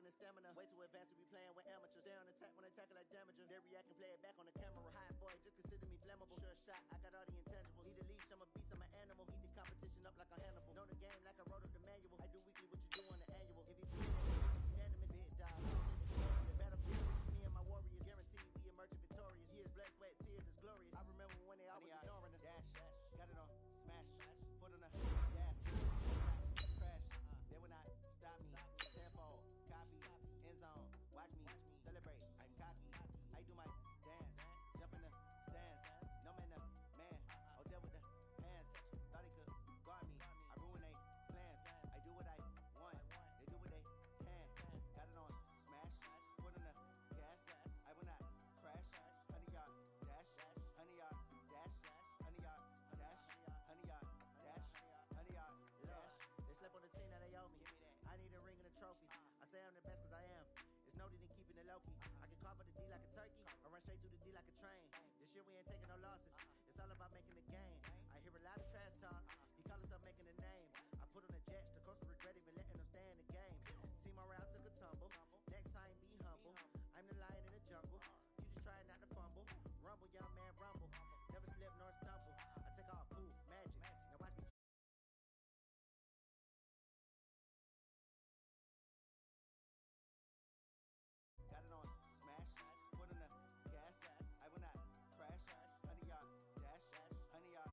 and stamina. Way too advanced to be playing with amateurs. Stay on attack when I tackle like damager. They react and play it back on the camera. Hot boy, just consider me flammable. Sure shot, I got all the intangibles. Need a leash, I'm a beast, I'm an animal. Heat the competition up like a Hannibal. Know the game like I wrote up the manual. I do weekly what you do on the annual. If you believe it, unanimous. Big dog, the battlefield. Me and my warriors guarantee we emerge victorious. Years, blood, sweat, tears is glorious. I remember when they always ignoring us. Dash, got it on, smash, foot on the gas, crash. They will not stop me. Tenfold, copy, end zone. Watch me celebrate. I'm cocky. I do my dance, jump in the stands. No man, the man. Oh, deal with the hands. Thought he could guard me. I ruin they plans. I do what I want. They do what they can. Got it on smash. Put on the gas. I will not crash. 100-yard dash. 100-yard dash. 100-yard dash. 100-yard dash. 100-yard dash. They slept on the team that they owe me. I need a ring and a trophy. I say I'm the best cause I am. It's no need in keeping it low-key. I can carve the D like a turkey or run straight through the D like a train. This year we ain't taking no losses. It's all about making the game. I hear a lot of trash talk. He call himself making a name. I put on the Jets. The coach will regret even letting them stay in the game. Team around took a tumble. Next time be humble. I'm the lion in the jungle. You just try not to fumble. Rumble, young man, rumble. Never slip nor stumble. I take all poof, magic. Now watch me. Got it on smash, put on the gas. I will not crash. 100-yard dash, 100-yard.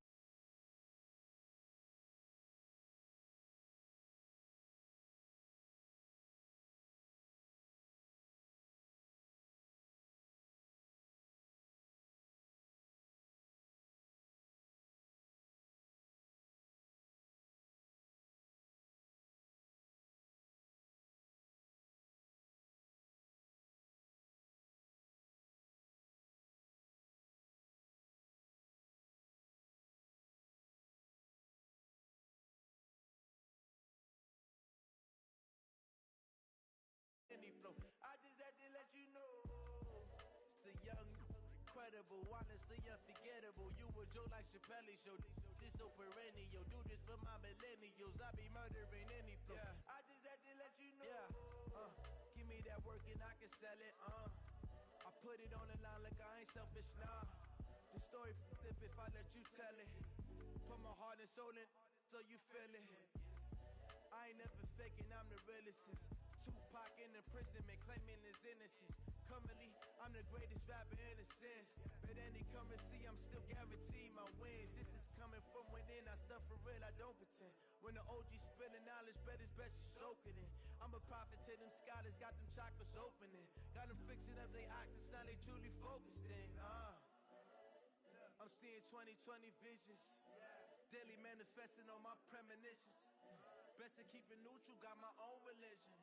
Any flow. I just had to let you know it's the young, incredible, honestly unforgettable. You a Joe like Chappelle show. This so perennial. Do this for my millennials. I be murdering any flow. Yeah. I just had to let you know. Yeah. Give me that work and I can sell it. I put it on the line like I ain't selfish. Nah. The story flip if I let you tell it. Put my heart and soul in so you feel it. I ain't never faking, I'm the realest. Tupac in imprisonment, claiming his innocence. Currently, I'm the greatest rapper in a sense. But any currency, I'm still guaranteed my wins. This is coming from within, I stuff for real, I don't pretend. When the OG spilling knowledge, bet it's best you soak it in. I'm a prophet to them scholars, got them chakras opening. Got them fixing up they octaves, now they truly focused in. I'm seeing 2020 visions. Daily manifesting on my premonitions. Best to keep it neutral, got my own religion.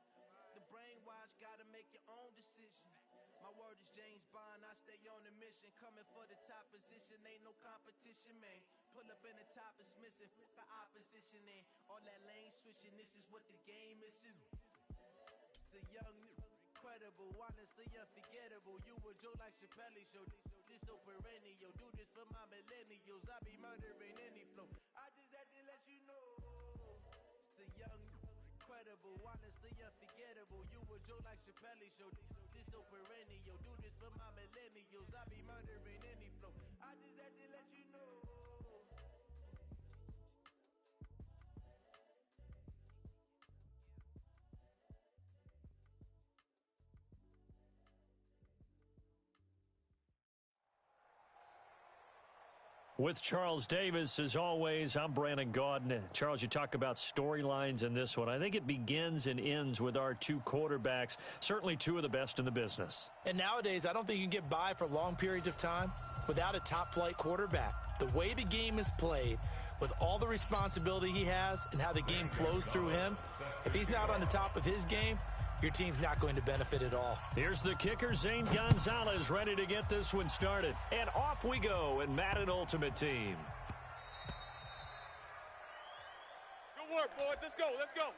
The brainwash, gotta make your own decision. My word is James Bond, I stay on the mission. Coming for the top position, ain't no competition, man. Pull up in the top is missing, put the opposition in. All that lane switching, this is what the game missing. The young, incredible, honestly unforgettable. You a Joe like Chappelle show. This so perennial. Do this for my millennials. I be murdering any flow. I just had to let you know. It's the young, incredible, honestly unforgettable. You a Joe like Chappelle show. This so perennial. Do this for my millennials. I be murdering any flow. I just had to let you know. With Charles Davis, as always, I'm Brandon Gaudin. Charles, you talk about storylines in this one. I think it begins and ends with our two quarterbacks, certainly two of the best in the business. And nowadays, I don't think you can get by for long periods of time without a top-flight quarterback. The way the game is played, with all the responsibility he has and how the game flows through him, if he's not on the top of his game, your team's not going to benefit at all. Here's the kicker, Zane Gonzalez, ready to get this one started. And off we go in Madden Ultimate Team. Good work, boys. Let's go. Let's go.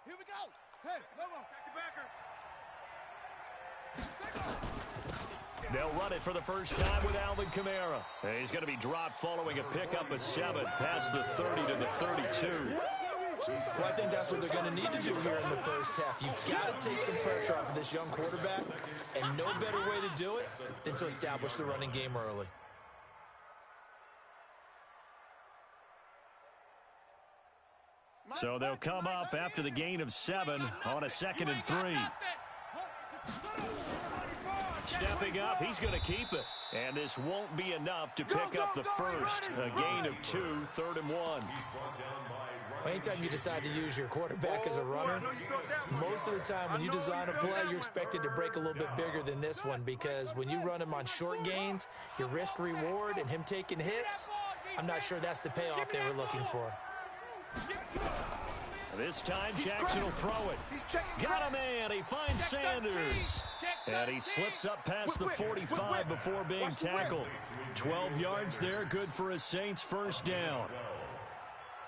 Here we go. Hey, Lobo. Check the backer. They'll run it for the first time with Alvin Kamara. And he's going to be dropped following a pickup of 7 past the 30 to the 32. Well, I think that's what they're going to need to do here in the first half. You've got to take some pressure off of this young quarterback, and no better way to do it than to establish the running game early. So they'll come up after the gain of 7 on a 2nd and 3. Stepping up, he's going to keep it. And this won't be enough to pick up the first. A gain of 2, 3rd and 1. Anytime you decide to use your quarterback as a runner, most of the time when you design a play, you're expected to break a little bit bigger than this one, because when you run him on short gains, your risk-reward and him taking hits, I'm not sure that's the payoff they were looking for. This time Jackson will throw it. Got a man. He finds Sanders. And he slips up past the 45 before being tackled. 12 yards there. Good for a Saints first down.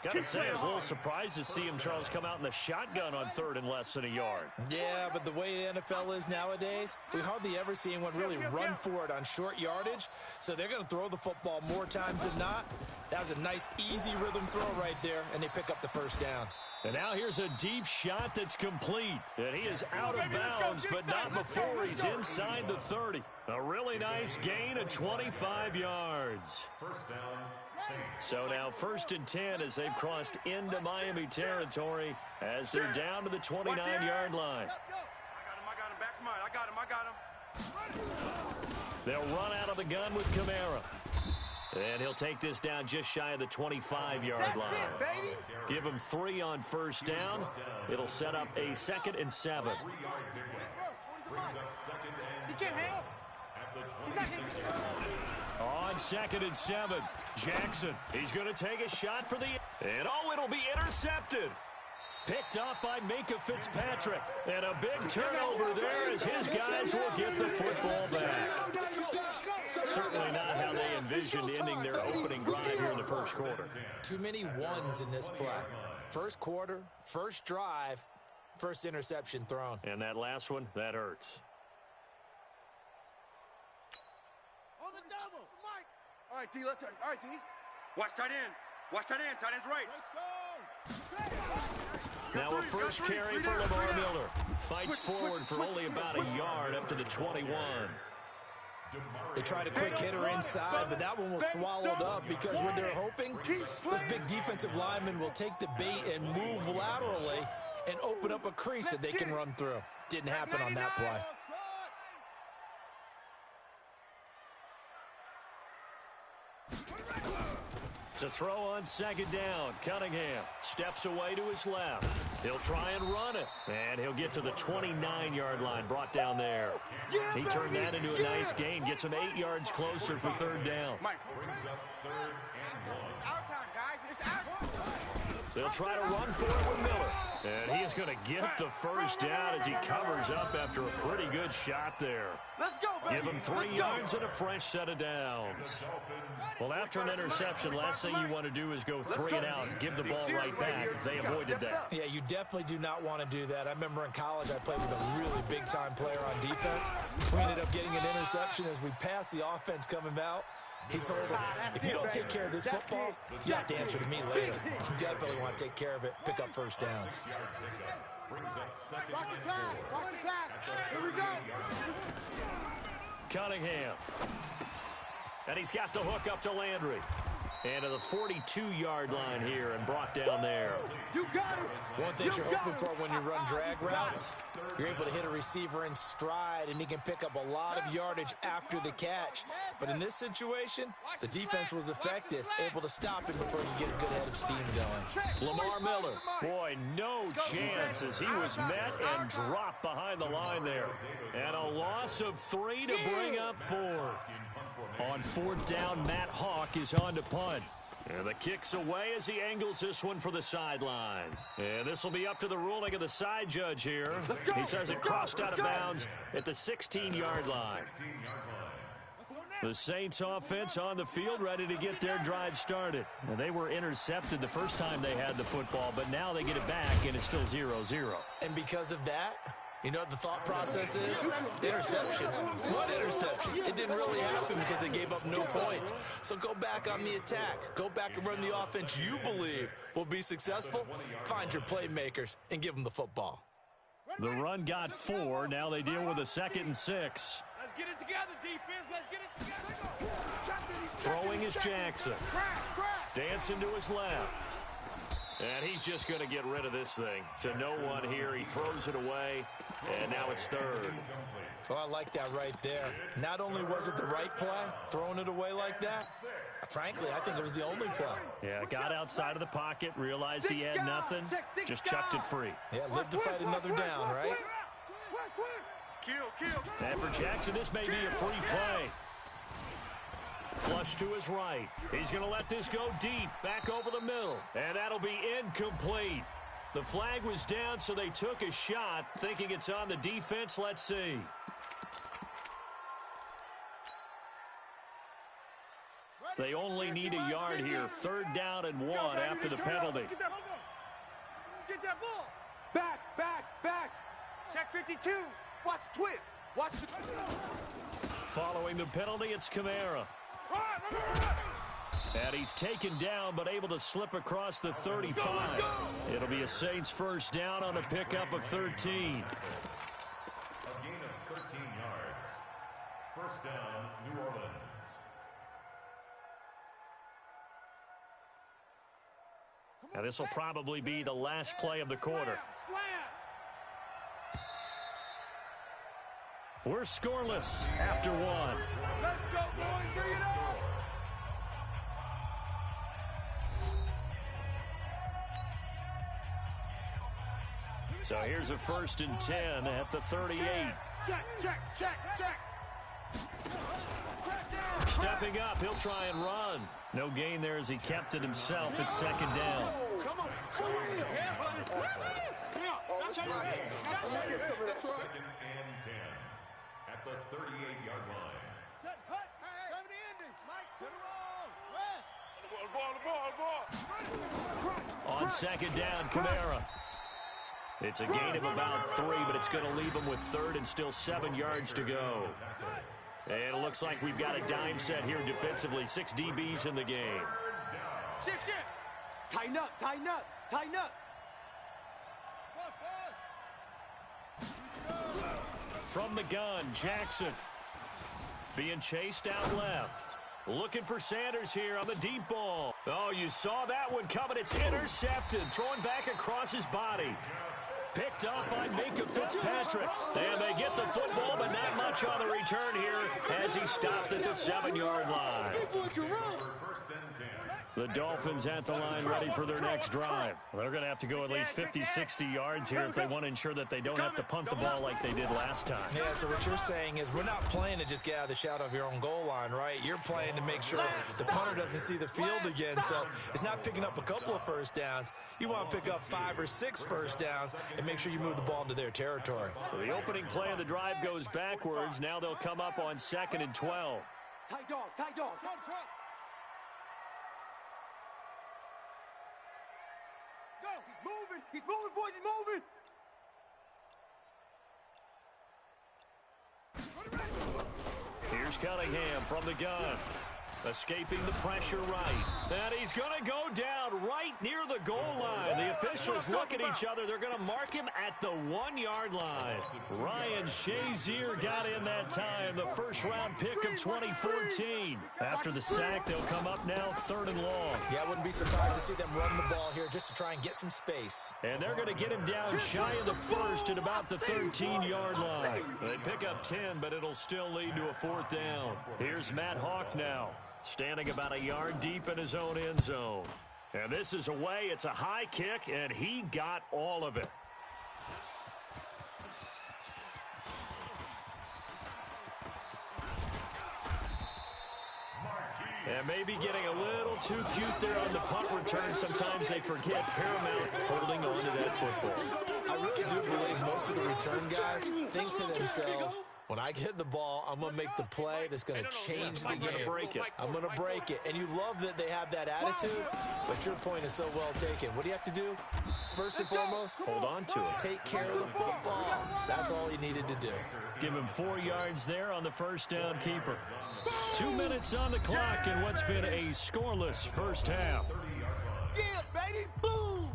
Got to say, I was a little surprised to see him, Charles, come out in the shotgun on 3rd and less than a yard. Yeah, but the way the NFL is nowadays, we hardly ever see anyone really run for it on short yardage. So they're going to throw the football more times than not. That was a nice, easy rhythm throw right there, and they pick up the first down. And now here's a deep shot that's complete. And he is out of bounds, but not before he's inside the 30. A really nice gain of 25 yards. First down. So now 1st and 10 as they've crossed into Miami territory as they're down to the 29-yard line. I got him. Back's mine. I got him. They'll run out of the gun with Kamara. And he'll take this down just shy of the 25-yard line. Give him 3 on first down. It'll set up a 2nd and 7. He can't hang. He's not hanging. On 2nd and 7, Jackson. He's going to take a shot for the... And it'll be intercepted. Picked up by Minka Fitzpatrick. And a big turnover there as his guys will get the football back. Certainly not how they envisioned ending their opening drive here in the first quarter. Too many ones in this play. First quarter, first drive, first interception thrown. And that last one, that hurts. On the double. Mike. All right, T, let's... All right, T. Watch tight end. Watch tight end. Tight end's right. Now a first carry for Lamar Miller. Fights forward for only about a yard up to the 21. They tried a quick hitter inside, but that one was swallowed up because what they're hoping, those big defensive linemen will take the bait and move laterally and open up a crease that they can run through. Didn't happen on that play. To throw on 2nd down, Cunningham steps away to his left. He'll try and run it, and he'll get to the 29-yard line, brought down there. He turned that into a nice gain, gets him 8 yards closer for 3rd down. It's our time, guys. It's our time. They'll try to run for it with Miller. And he is going to get the first down as he covers up after a pretty good shot there. Let's go, baby. Give him 3 yards and a fresh set of downs. Well, after an interception, last thing you want to do is go 3 and out and give the ball right back. They avoided that. Yeah, you definitely do not want to do that. I remember in college I played with a really big-time player on defense. We ended up getting an interception as we passed the offense coming out. He told him, if you don't take care of this football, you have to answer to me later. You definitely want to take care of it, pick up first downs. Watch the pass. Watch the pass. Here we go. Cunningham. And he's got the hook up to Landry. And to the 42-yard line here and brought down there. You got it. One thing you're hoping for when you run drag routes, you're able to hit a receiver in stride, and he can pick up a lot of yardage after the catch. But in this situation, the defense was effective, able to stop him before you get a good head of steam going. Lamar Miller, boy, no chance as he was met and dropped behind the line there. And a loss of 3 to bring up 4th. On 4th down, Matt Hawk is on to punt. And the kick's away as he angles this one for the sideline. And this will be up to the ruling of the side judge here. He says it crossed out of bounds at the 16-yard line. Let's go The Saints offense on the field, ready to get their drive started. Well, they were intercepted the first time they had the football, but now they get it back, and it's still 0-0. And because of that, you know what the thought process is? Interception. What interception? It didn't really happen because they gave up no points. So go back on the attack. Go back and run the offense you believe will be successful. Find your playmakers and give them the football. The run got 4. Now they deal with a 2nd and 6. Let's get it together, defense. Let's get it together. Throwing is Jackson. Dancing to his left. And he's just going to get rid of this thing. To no one here. He throws it away. And now it's 3rd. Oh, I like that right there. Not only was it the right play, throwing it away like that, frankly, I think it was the only play. Yeah, got outside of the pocket, realized he had nothing, just chucked it free. Yeah, live to fight another down, right? Kill. And for Jackson, this may be a free play. Flush to his right. He's going to let this go deep, back over the middle. And that'll be incomplete. The flag was down, so they took a shot, thinking it's on the defense. Let's see. They only need a yard here. 3rd down and 1 after the penalty. Get that ball. Back. Check 52. Watch the twist. Watch the Following the penalty, it's Kamara. And he's taken down, but able to slip across the 35. It'll be a Saints 1st down on a pickup of 13. A gain of 13 yards. 1st down, New Orleans. Now this will probably be the last play of the quarter. We're scoreless after 1. Let's go, boys. Bring it on. So here's a 1st and 10 at the 38. Check. Stepping up, he'll try and run. No gain there as he kept it himself. It's 2nd down. Come on. That's how you make it. 2nd and 10 at the 38-yard line. Set, hut. Time to end it. Mike, to the roll. West. On 2nd down, Kamara. It's a gain of about 3, but it's going to leave him with 3rd and still 7 yards to go. And it looks like we've got a dime set here defensively. 6 DBs in the game. Shift. Tighten up. From the gun, Jackson. Being chased out left. Looking for Sanders here on the deep ball. Oh, you saw that one coming. It's intercepted. Throwing back across his body. Picked up by Minka Fitzpatrick. And they get the football, but not much on the return here as he stopped at the 7-yard line. The Dolphins at the line ready for their next drive. They're going to have to go at least 50, 60 yards here if they want to ensure that they don't have to punt the ball like they did last time. Yeah, so what you're saying is we're not playing to just get out of the shadow of your own goal line, right? You're playing to make sure the punter doesn't see the field again. So it's not picking up a couple of 1st downs. You want to pick up 5 or 6 1st downs and make sure you move the ball into their territory. So the opening play of the drive goes backwards. Now they'll come up on 2nd and 12. Tight dog. Front. Go. He's moving, boys. Here's Cunningham from the gun. Escaping the pressure right. And he's going to go down right near the goal line. The officials look at each other. They're going to mark him at the 1-yard line. Ryan Shazier got in that time, the 1st-round pick of 2014. After the sack, they'll come up now 3rd and long. Yeah, I wouldn't be surprised to see them run the ball here just to try and get some space. And they're going to get him down shy of the 1st at about the 13-yard line. They pick up 10, but it'll still lead to a 4th down. Here's Matt Hawk now, standing about a yard deep in his own end zone. And this is away. It's a high kick, and he got all of it. And maybe getting a little too cute there on the punt return. Sometimes they forget Paramount holding on to that football. I really do believe most of the return guys think to themselves, When I get the ball, I'm going to make the play that's going to change the game. I'm going to break it. And you love that they have that attitude, but your point is so well taken. What do you have to do? First and foremost, hold on to it. Take care of the football. That's all he needed to do. Give him 4 yards there on the first down keeper. 2 minutes on the clock in what's been a scoreless first half. Yeah, baby, boom!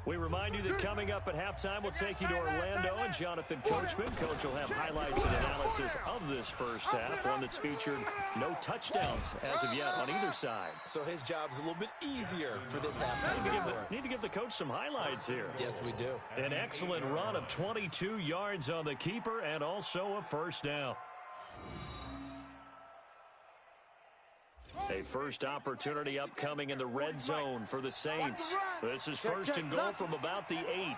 We remind you that coming up at halftime, we'll take you to Orlando and Jonathan Coachman. Coach will have highlights and analysis of this first half, one that's featured no touchdowns as of yet on either side. So his job's a little bit easier for this halftime. Need to give the coach some highlights here. Yes, we do. An excellent run of 22 yards on the keeper and also a first down. A first opportunity upcoming in the red zone for the Saints. This is first and goal from about the 8.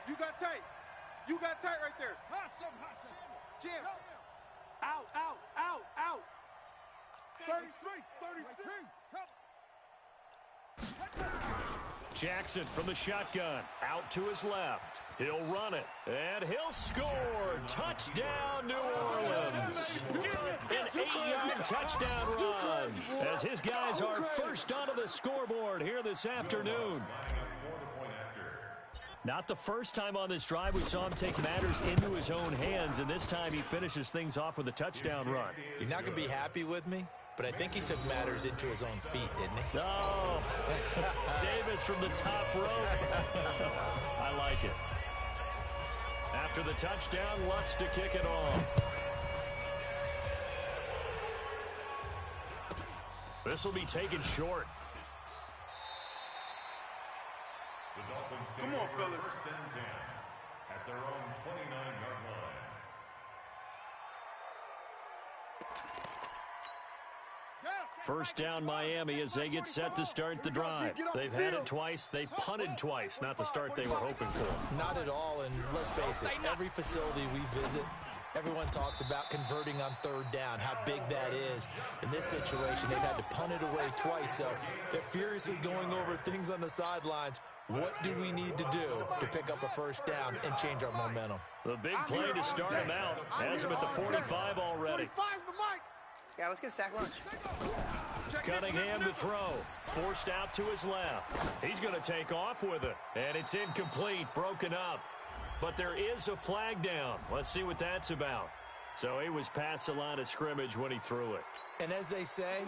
You got tight. You got tight right there. Jim. Out, out, out, out. 33. Jackson from the shotgun. Out to his left. He'll run it. And he'll score. Touchdown, New Orleans. An 8-yard touchdown run as his guys are first onto the scoreboard here this afternoon. Not the first time on this drive we saw him take matters into his own hands, and this time he finishes things off with a touchdown run. You're not going to be happy with me, but I think he took matters into his own feet, didn't he? Oh, Davis from the top rope. I like it. After the touchdown, Lutz to kick it off. This will be taken short. The Dolphins Come on, fellas. First and 10 at their own 29-yard line. First down Miami as they get set to start the drive. They've had it twice. They've punted twice. Not the start they were hoping for. Not at all, and let's face it, every facility we visit, everyone talks about converting on third down, how big that is. In this situation, they've had to punt it away twice, so they're furiously going over things on the sidelines. What do we need to do to pick up a first down and change our momentum? The big play to start him out has him at the 45 already. 45's the mic. Yeah, let's get a sack lunch. Cunningham to throw. Forced out to his left. He's going to take off with it. And it's incomplete, broken up. But there is a flag down. Let's see what that's about. So he was past the line of scrimmage when he threw it. And as they say,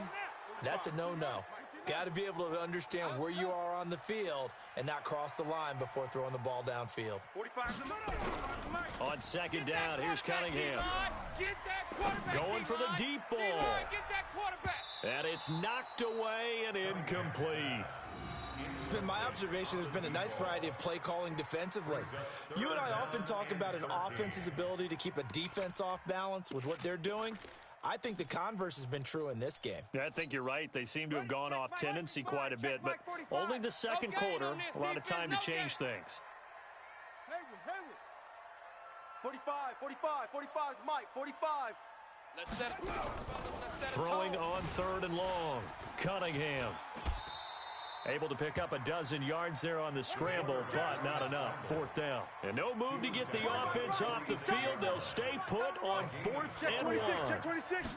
that's a no-no. Got to be able to understand where you are on the field and not cross the line before throwing the ball downfield. 45's the mic. On second down, here's Cunningham. Going for the deep ball. And it's knocked away and incomplete. It's been my observation there's been a nice variety of play calling defensively. You and I often talk about an offense's ability to keep a defense off balance with what they're doing. I think the converse has been true in this game. Yeah, I think you're right. They seem to have gone off tendency quite a bit, but only the second quarter, a lot of time to change things. 45, Mike, 45. Let's set it. Throwing on third and long. Cunningham. Able to pick up a dozen yards there on the scramble, but not enough. Fourth down. And no move to get the offense off the field. They'll stay put on fourth and 1. Check 26.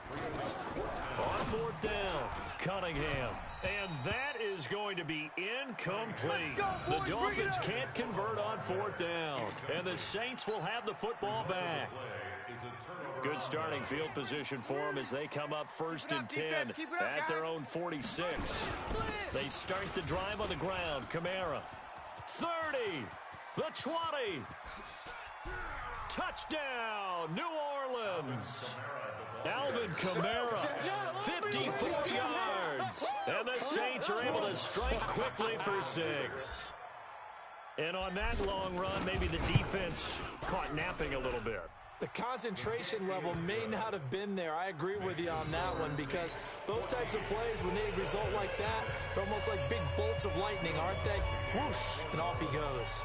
On fourth down, Cunningham. And that is going to be incomplete. The Dolphins can't convert on fourth down. And the Saints will have the football back. Good starting field position for them as they come up first and 10 at their own 46. They start the drive on the ground. Kamara. 30. The 20. Touchdown, New Orleans. Alvin Kamara, 54 yards. And the Saints are able to strike quickly for 6. And on that long run, maybe the defense caught napping a little bit. The concentration level may not have been there. I agree with you on that one because those types of plays, when they result like that, they're almost like big bolts of lightning, aren't they? Whoosh, and off he goes.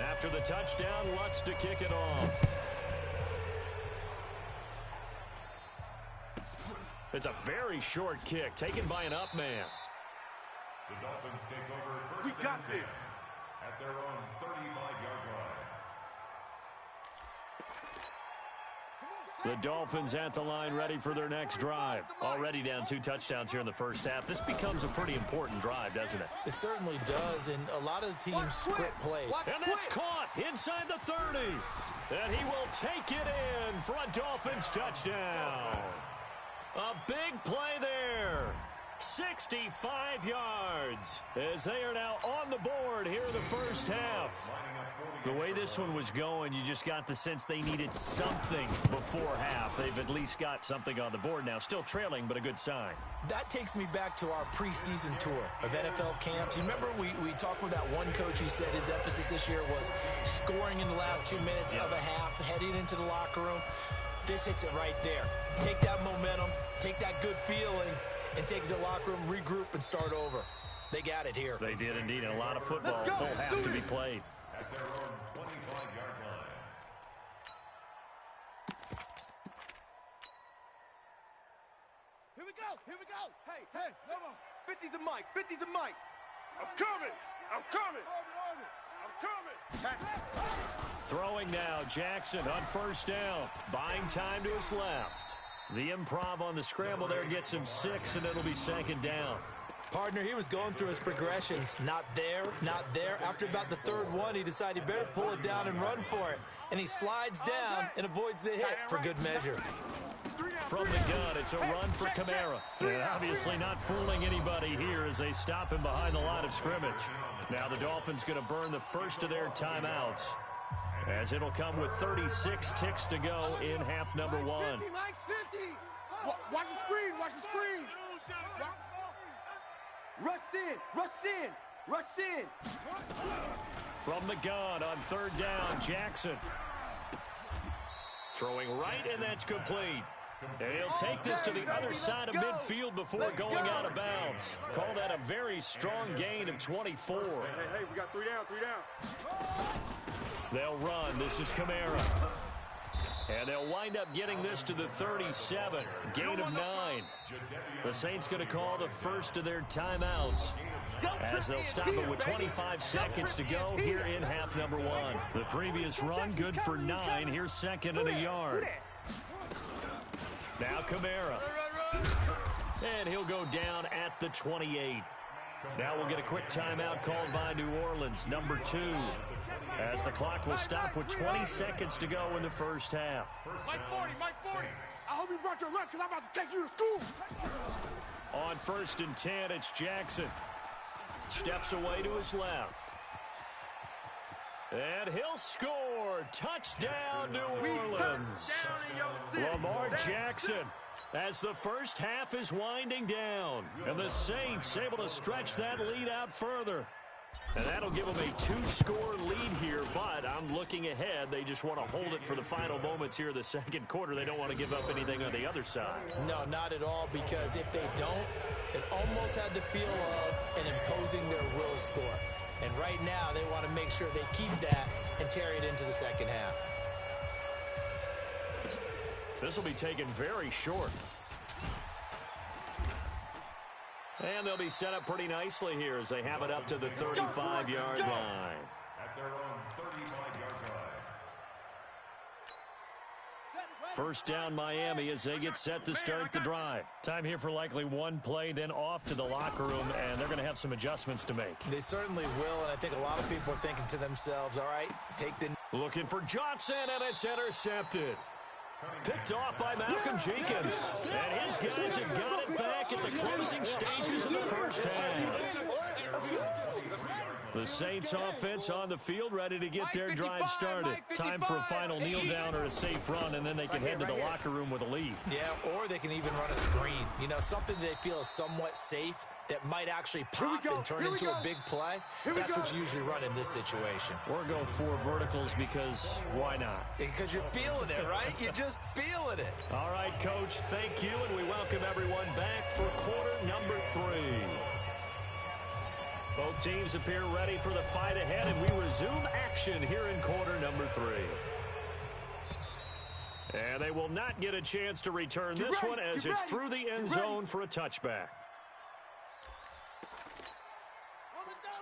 After the touchdown, Lutz to kick it off. It's a very short kick taken by an up man. The Dolphins take over first We got and 10 this. at their own 35-yard line. The Dolphins at the line, ready for their next drive. Already down 2 touchdowns here in the first half. This becomes a pretty important drive, doesn't it? It certainly does, and a lot of the teams script play. And that's caught inside the 30. And he will take it in for a Dolphins touchdown. A big play there. 65 yards as they are now on the board here in the first half. The way this one was going, you just got the sense they needed something before half. They've at least got something on the board now. Still trailing, but a good sign. That takes me back to our preseason tour of NFL camps. You remember we talked with that one coach who said his emphasis this year was scoring in the last 2 minutes of a half, heading into the locker room. This hits it right there. Take that momentum, take that good feeling, and take it to the locker room, regroup, and start over. They got it here. They did indeed, and a lot of football, full half to be played. At their own 25-yard line. Here we go. Here we go. Hey, no. 50's the mic. 50's the mic. I'm coming. I'm coming. I'm coming. Throwing now, Jackson on first down. Buying time to his left. The improv on the scramble there gets him 6, and it'll be second down. Partner, he was going through his progressions. Not there, not there. After about the third one, he decided he better pull it down and run for it. And he slides down and avoids the hit for good measure. From the gun, it's a run for Kamara. And obviously not fooling anybody here as they stop him behind the line of scrimmage. Now the Dolphins going to burn the first of their timeouts, as it'll come with 36 ticks to go in half number 1. Mike's 50. Watch the screen. Watch the screen. Rush in. Rush in. Rush in. From the gun on third down, Jackson. Throwing right, and that's complete. And he'll take this to the other side of midfield before going out of bounds. Call that a very strong gain of 24. Hey, we got 3 down, 3 down. They'll run. This is Kamara. And they'll wind up getting this to the 37. Gain of 9. The Saints going to call the first of their timeouts, as they'll stop it with 25 seconds to go here in half number 1. The previous run good for 9. Here's second and a yard. Now Kamara. And he'll go down at the 28. Now we'll get a quick timeout called by New Orleans, number 2, as the clock will stop with 20 seconds to go in the first half. Mike 40, Mike 40. I hope you brought your lunch because I'm about to take you to school. On first and 10, it's Jackson. Steps away to his left. And he'll score. Touchdown, New Orleans. Lamar Jackson, as the first half is winding down. And the Saints able to stretch that lead out further. And that'll give them a 2-score lead here, but I'm looking ahead. They just want to hold it for the final moments here of the second quarter. They don't want to give up anything on the other side. No, not at all, because if they don't, it almost had the feel of an imposing their will score. And right now, they want to make sure they keep that and carry it into the second half. This will be taken very short. And they'll be set up pretty nicely here as they have it up to the 35-yard line. At their own 35-yard line. First down, Miami, as they get set to start the drive. Time here for likely one play, then off to the locker room, and they're going to have some adjustments to make. They certainly will, and I think a lot of people are thinking to themselves, all right, take the... Looking for Johnson, and it's intercepted. Picked off by Malcolm Jenkins. And his guys have got it back at the closing stages of the first half. The Saints offense on the field, ready to get their drive started. Time for a final kneel down or a safe run, and then they can head to the locker room with a lead. Yeah, or they can even run a screen. You know, something they feel is somewhat safe that might actually pop and turn into a big play. That's what you usually run in this situation. Or go 4 verticals because why not? Because you're feeling it, right? You're just feeling it. All right, Coach, thank you, and we welcome everyone back for quarter number 3. Both teams appear ready for the fight ahead, and we resume action here in quarter number 3. And they will not get a chance to return this one as it's through the end zone for a touchback.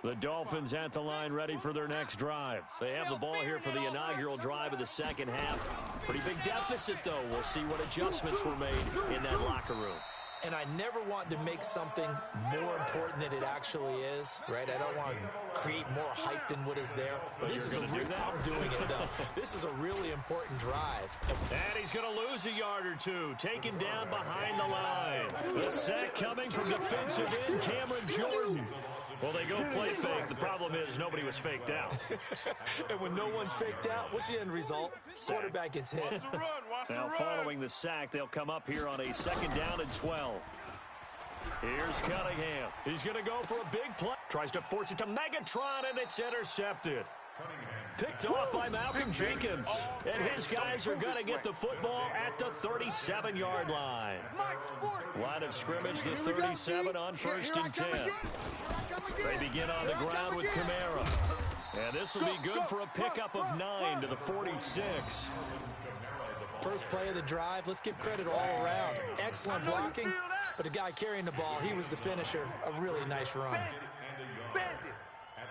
The Dolphins at the line ready for their next drive. They have the ball here for the inaugural drive of the second half. Pretty big deficit, though. We'll see what adjustments were made in that locker room. And I never want to make something more important than it actually is, right? I don't want to create more hype than what is there. But this is I'm doing it, though. This is a really important drive. And he's going to lose a yard or two, taken down behind the line. The sack coming from defensive end Cameron Jordan. Well, they go play fake. The problem is nobody was faked out. And when no one's faked out, what's the end result? Quarterback gets hit. Now, following the sack, they'll come up here on a 2nd down and 12. Here's Cunningham. He's going to go for a big play. Tries to force it to Megatron, and it's intercepted. Picked off by Malcolm Jenkins. And his guys are going to get the football at the 37-yard line. Line of scrimmage, the 37 on 1st and 10. They begin on the ground with Kamara. And this will be good for a pickup of 9 to the 46. First play of the drive, let's give credit all around. Excellent blocking, but the guy carrying the ball, he was the finisher. A really nice run. At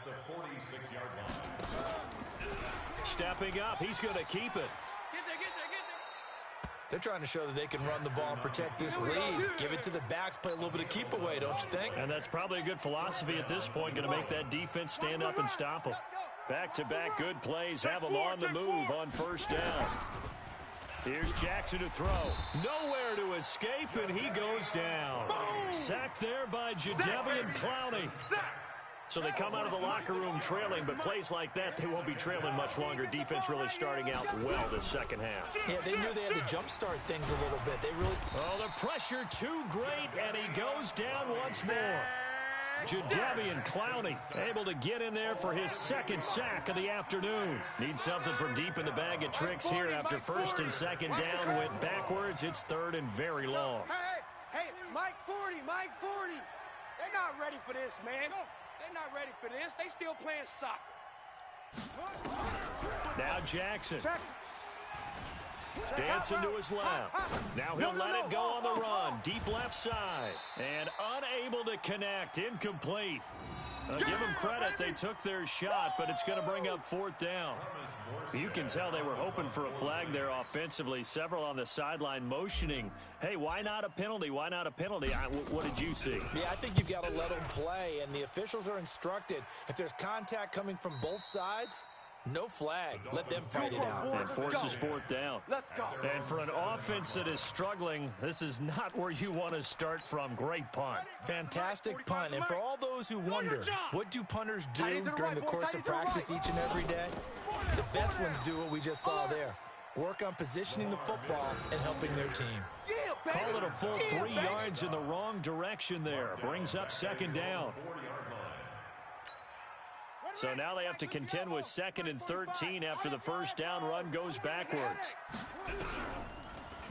the 46-yard line. Stepping up, he's going to keep it. They're trying to show that they can run the ball and protect this lead. Give it to the backs, play a little bit of keep away, don't you think? And that's probably a good philosophy at this point, going to make that defense stand up and stop them. Back-to-back good plays, have them on the move on 1st down. Here's Jackson to throw. Nowhere to escape, and he goes down. Sacked there by Jadeveon Clowney. So they come out of the locker room trailing, but plays like that, they won't be trailing much longer. Defense really starting out well this second half. Yeah, they knew they had to jumpstart things a little bit. They really... Oh, the pressure too great, and he goes down once more. Jadeveon Clowney able to get in there for his 2nd sack of the afternoon. Needs something from deep in the bag of tricks here after 1st and 2nd down. Went backwards. It's 3rd and very long. Hey, Mike 40, Mike 40. They're not ready for this, man. They're not ready for this. They still playing soccer. Now Jackson. Dancing to his left. Now he'll let it go on the run. Deep left side. And unable to connect. Incomplete. Give them credit. They took their shot, but it's going to bring up 4th down. You can tell they were hoping for a flag there offensively. Several on the sideline motioning. Hey, why not a penalty? Why not a penalty? What did you see? Yeah, I think you've got to let them play, and the officials are instructed. If there's contact coming from both sides, no flag. Let them fight it out. And forces 4th down. Let's go. And for an offense that is struggling, this is not where you want to start from. Great punt. Fantastic punt. And for all those who wonder, what do punters do during the course of practice each and every day? The best ones do what we just saw there. Work on positioning the football and helping their team. Call it a full 3 yards in the wrong direction there. Brings up 2nd down. So now they have to contend with 2nd and 13 after the 1st down run goes backwards.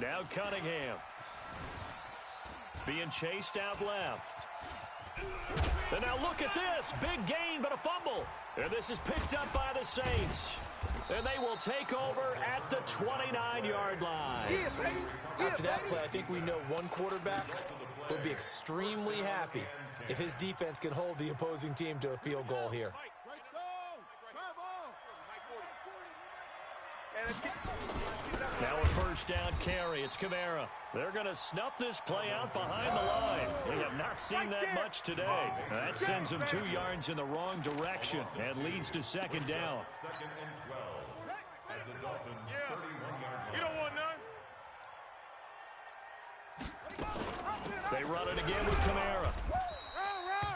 Now Cunningham. Being chased out left. And now look at this. Big gain, but a fumble. And this is picked up by the Saints. And they will take over at the 29-yard line. After that play, I think we know one quarterback will be extremely happy if his defense can hold the opposing team to a field goal here. Now a 1st down carry. It's Kamara. They're going to snuff this play out behind the line. We have not seen that much today. That sends them 2 yards in the wrong direction and leads to 2nd down. 2nd and 12. At the Dolphins' 31-yard line. You don't want none? They run it again with Kamara.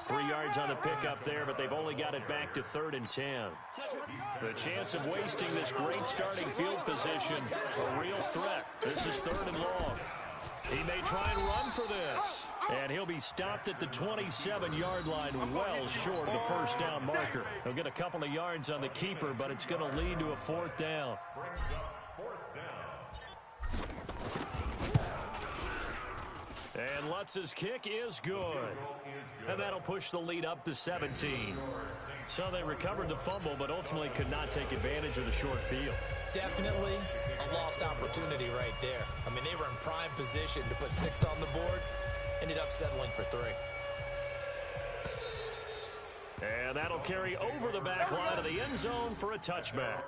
3 yards on the pickup there, but they've only got it back to 3rd and 10. The chance of wasting this great starting field position, a real threat. This is 3rd and long. He may try and run for this. And he'll be stopped at the 27-yard line, well short of the 1st down marker. He'll get a couple of yards on the keeper, but it's going to lead to a 4th down. Brings up 4th down. And Lutz's kick is good. And that'll push the lead up to 17. So they recovered the fumble, but ultimately could not take advantage of the short field. Definitely a lost opportunity right there. I mean, they were in prime position to put 6 on the board. Ended up settling for 3. And that'll carry over the back line of the end zone for a touchback.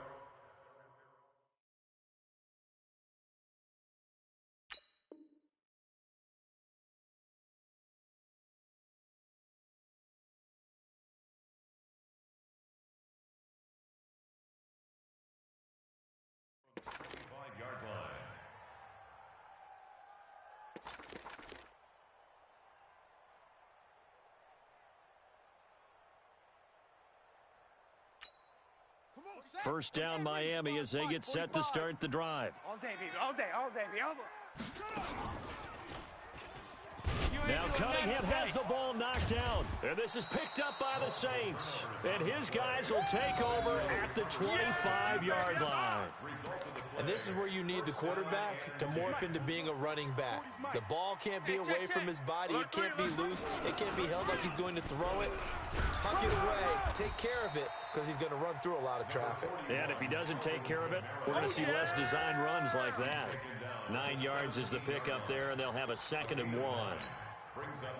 First down, Miami, as they get set to start the drive. All day, baby. All day, baby. All day. Now Cunningham has the ball knocked down. And this is picked up by the Saints. And his guys will take over at the 25-yard line. And this is where you need the quarterback to morph into being a running back. The ball can't be away from his body. It can't be loose. It can't be held like he's going to throw it. Tuck it away. Take care of it because he's going to run through a lot of traffic. And if he doesn't take care of it, we're going to see less design runs like that. 9 yards is the pickup there, and they'll have a 2nd and 1.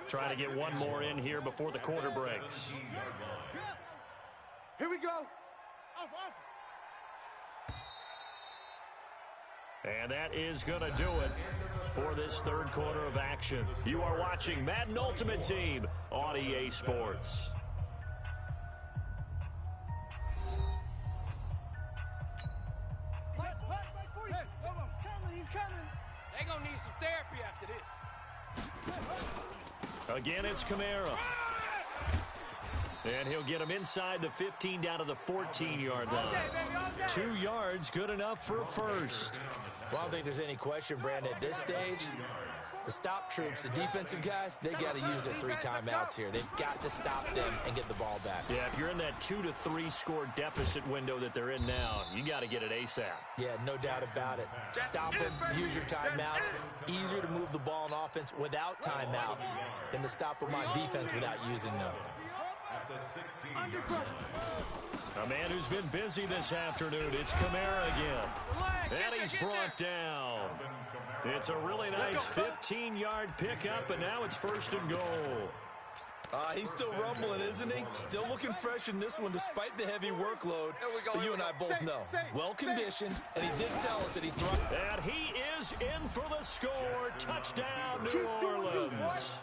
Trying to get one more in here before the quarter breaks. Here we go. And that is going to do it for this third quarter of action. You are watching Madden Ultimate Team on EA Sports. He's coming. They're going to need some therapy after this. Again, it's Kamara. And he'll get him inside the 15 down to the 14-yard line. 2 yards, good enough for a first. Well, I don't think there's any question, Brandon, at this stage, the stop troops, the defensive guys, they got to use their 3 timeouts here. They've got to stop them and get the ball back. Yeah, if you're in that 2 to 3 score deficit window that they're in now, you got to get it ASAP. Yeah, no doubt about it. Stop them, use your timeouts. Easier to move the ball on offense without timeouts than to stop them on defense without using them. A man who's been busy this afternoon, it's Kamara again. And he's brought down. It's a really nice 15-yard pickup, and now it's 1st and goal. He's still rumbling, isn't he? Still looking fresh in this one despite the heavy workload. But you and I both know. Well-conditioned, and he did tell us that he thrust. And he is in for the score. Touchdown, New Orleans.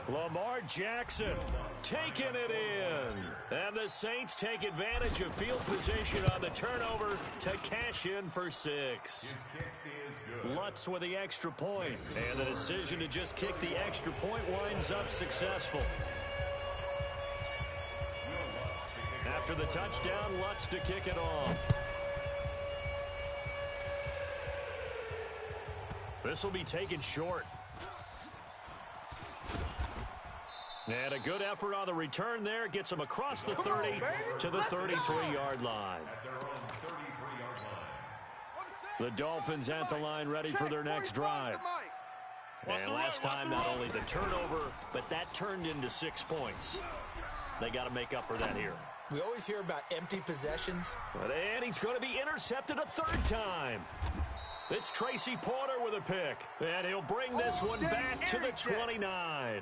Lamar Jackson taking it in. And the Saints take advantage of field position on the turnover to cash in for 6. Lutz with the extra point. And the decision to just kick the extra point winds up successful. After the touchdown, Lutz to kick it off. This will be taken short. And a good effort on the return there. Gets him across the 30 to the 33-yard line. The Dolphins at the line ready for their next drive. And last time, not only the turnover, but that turned into 6 points. They got to make up for that here. We always hear about empty possessions. And he's going to be intercepted a 3rd time. It's Tracy Porter with a pick. And he'll bring this one back to the 29.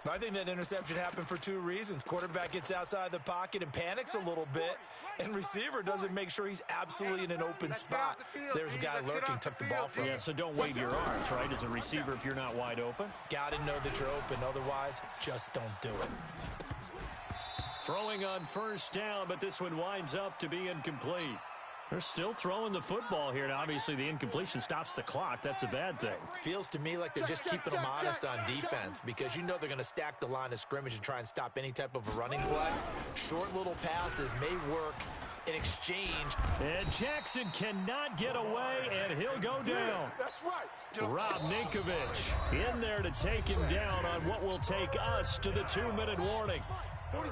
I think that interception happened for 2 reasons. Quarterback gets outside the pocket and panics a little bit, and receiver doesn't make sure he's absolutely in an open spot. So there's a guy lurking, took the ball from him. Yeah, so don't wave your arms, right, as a receiver if you're not wide open. Got to know that you're open. Otherwise, just don't do it. Throwing on 1st down, but this one winds up to be incomplete. They're still throwing the football here, and obviously the incompletion stops the clock. That's a bad thing. Feels to me like they're just keeping them honest on defense because you know they're going to stack the line of scrimmage and try and stop any type of a running play. Short little passes may work in exchange. And Jackson cannot get away, and he'll go down. That's right. Rob Ninkovich in there to take him down on what will take us to the 2-minute warning.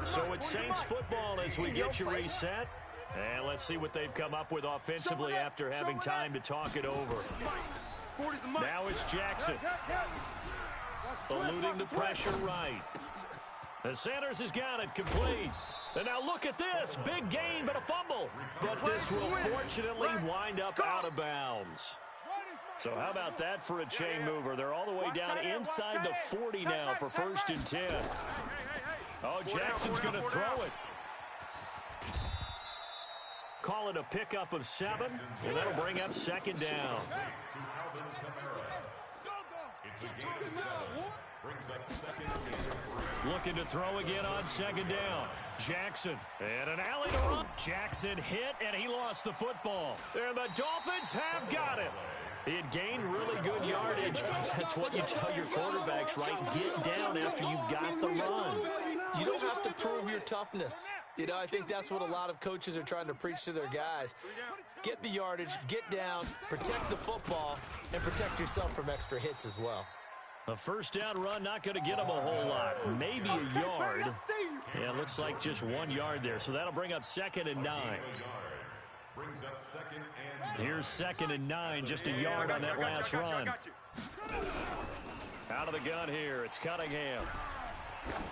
So it's Saints football as we get you reset. And let's see what they've come up with offensively after having time to talk it over. Now it's Jackson. Eluding the pressure right. And Sanders has got it complete. And now look at this. Big gain, but a fumble. But this will fortunately wind up out of bounds. So how about that for a chain mover? They're all the way down inside the 40 now for 1st and 10. Oh, Jackson's going to throw it. Call it a pickup of 7, and that'll bring up second down. It's a gain of 7. Brings up second and 3. Looking to throw again on second down. Jackson, and an alley to run. Jackson hit, and he lost the football. And the Dolphins have got it. He had gained really good yardage. That's what you tell your quarterbacks, right? Get down after you got the run. You don't have to prove your toughness. You know, I think that's what a lot of coaches are trying to preach to their guys. Get the yardage, get down, protect the football, and protect yourself from extra hits as well. A first down run, not going to get him a whole lot. Maybe a yard. Yeah, it looks like just 1 yard there. So that'll bring up second and 9. Brings up second and 9. Here's second and 9, just a yard on that last run. Out of the gun here, it's Cunningham.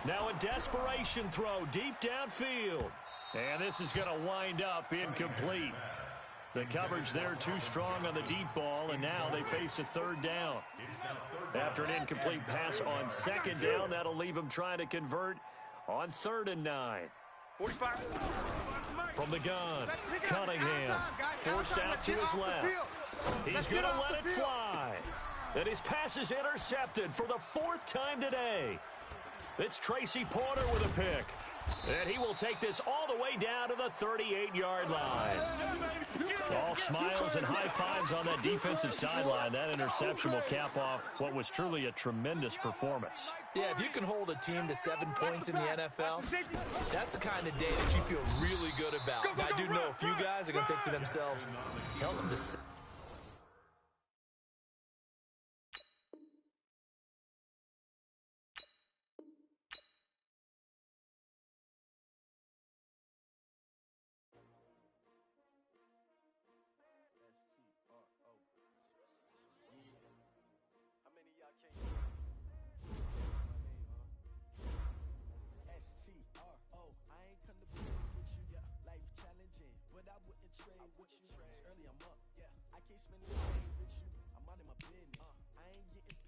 Now a desperation throw deep downfield. And this is going to wind up incomplete. The coverage there too strong on the deep ball, and now they face a third down. After an incomplete pass on second down, that'll leave them trying to convert on 3rd and 9. 45. From the gun, Cunningham forced out to his left. He's going to let it fly. And his pass is intercepted for the 4th time today. It's Tracy Porter with a pick. And he will take this all the way down to the 38-yard line. All smiles and high fives on that defensive sideline. That interception will cap off what was truly a tremendous performance. Yeah, if you can hold a team to 7 points in the NFL, that's the kind of day that you feel really good about. Now, I do know a few guys are going to think to themselves, hell, this. Early I'm up, yeah. I can't spend the day with you. I'm out of my business. I ain't getting